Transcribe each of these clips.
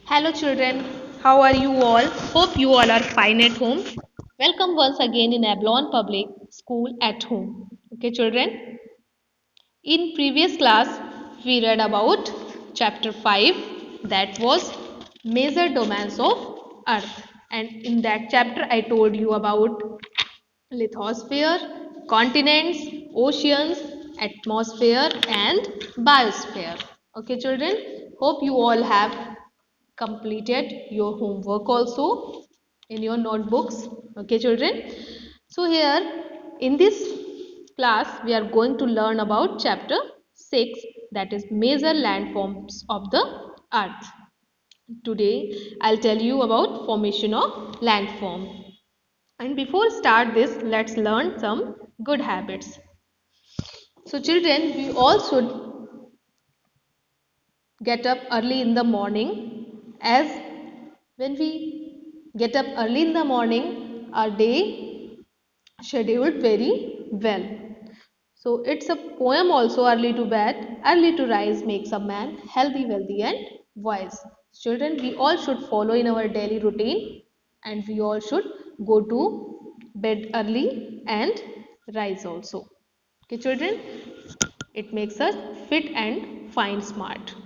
Hello, children. How are you all? Hope you all are fine at home. Welcome once again in Ablon Public School at home. Okay, children. In previous class, we read about chapter 5, that was major domains of Earth. And in that chapter, I told you about lithosphere, continents, oceans, atmosphere, and biosphere. Okay, children. Hope you all have completed your homework also in your notebooks. Okay, children. So here in this class we are going to learn about chapter 6, that is major landforms of the earth. Today I'll tell you about formation of landform. And before start this, let's learn some good habits. So children, we all should get up early in the morning, as when we get up early in the morning, our day scheduled very well. So it's a poem also, early to bed, early to rise makes a man healthy, wealthy and wise. Children, we all should follow in our daily routine, and we all should go to bed early and rise also. Okay, children, it makes us fit and fine smart.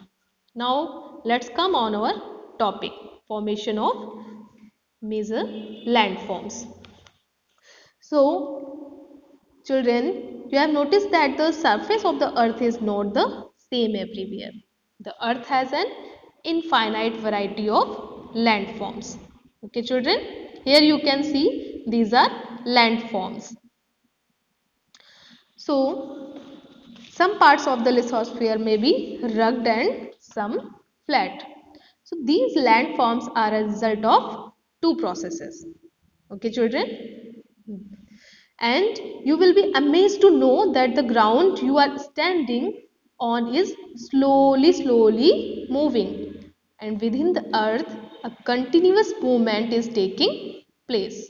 Now let's come on our topic, formation of major landforms. So children, you have noticed that the surface of the earth is not the same everywhere. The earth has an infinite variety of landforms. Okay children, here you can see these are landforms. So some parts of the lithosphere may be rugged and some flat. So these landforms are a result of two processes. Okay children? And you will be amazed to know that the ground you are standing on is slowly moving, and within the earth a continuous movement is taking place.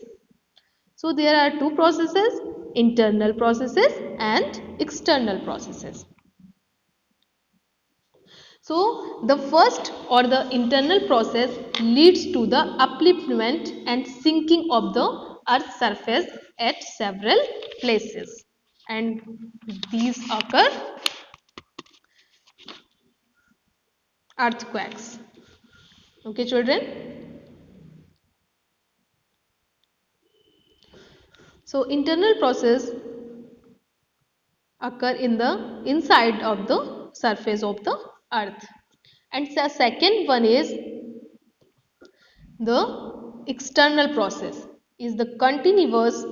So there are two processes, internal processes and external processes. So the first, or the internal process, leads to the upliftment and sinking of the earth's surface at several places, and these occur earthquakes. Okay children, so internal process occur in the inside of the surface of the earth, and the second one is the external process, is the continuous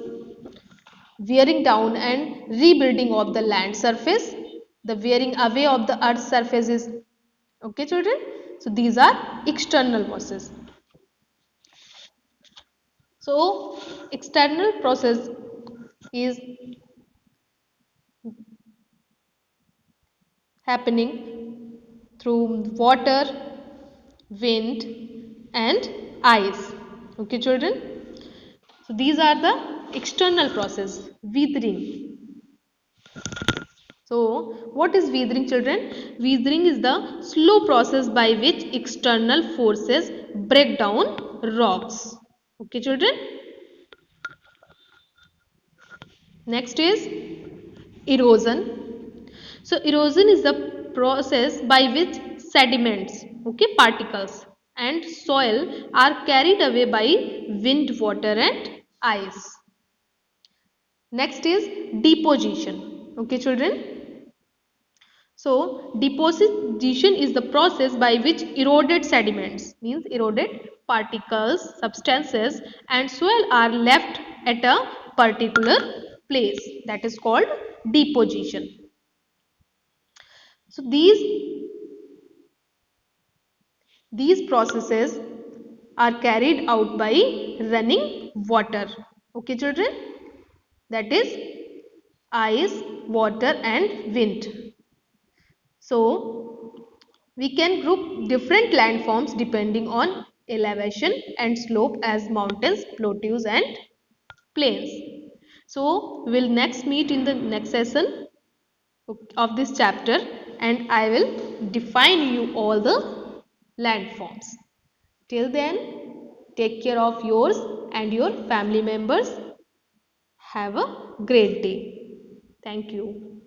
wearing down and rebuilding of the land surface. The wearing away of the earth's surface is, okay children, so these are external process. So external process is happening through water, wind and ice. Okay children, so these are the external process. Weathering. So what is weathering children? Weathering is the slow process by which external forces break down rocks. Okay children, next is erosion. So erosion is the process by which sediments, okay, particles and soil are carried away by wind, water and ice. Next is deposition. Okay children, so deposition is the process by which eroded sediments, means eroded particles, substances and soil are left at a particular place, that is called deposition. So these processes are carried out by running water. Okay children, that is ice, water and wind. So we can group different landforms depending on elevation and slope as mountains, plateaus and plains. So we'll next meet in the next session of this chapter, and I will define you all the landforms. Till then, take care of yours and your family members. Have a great day. Thank you.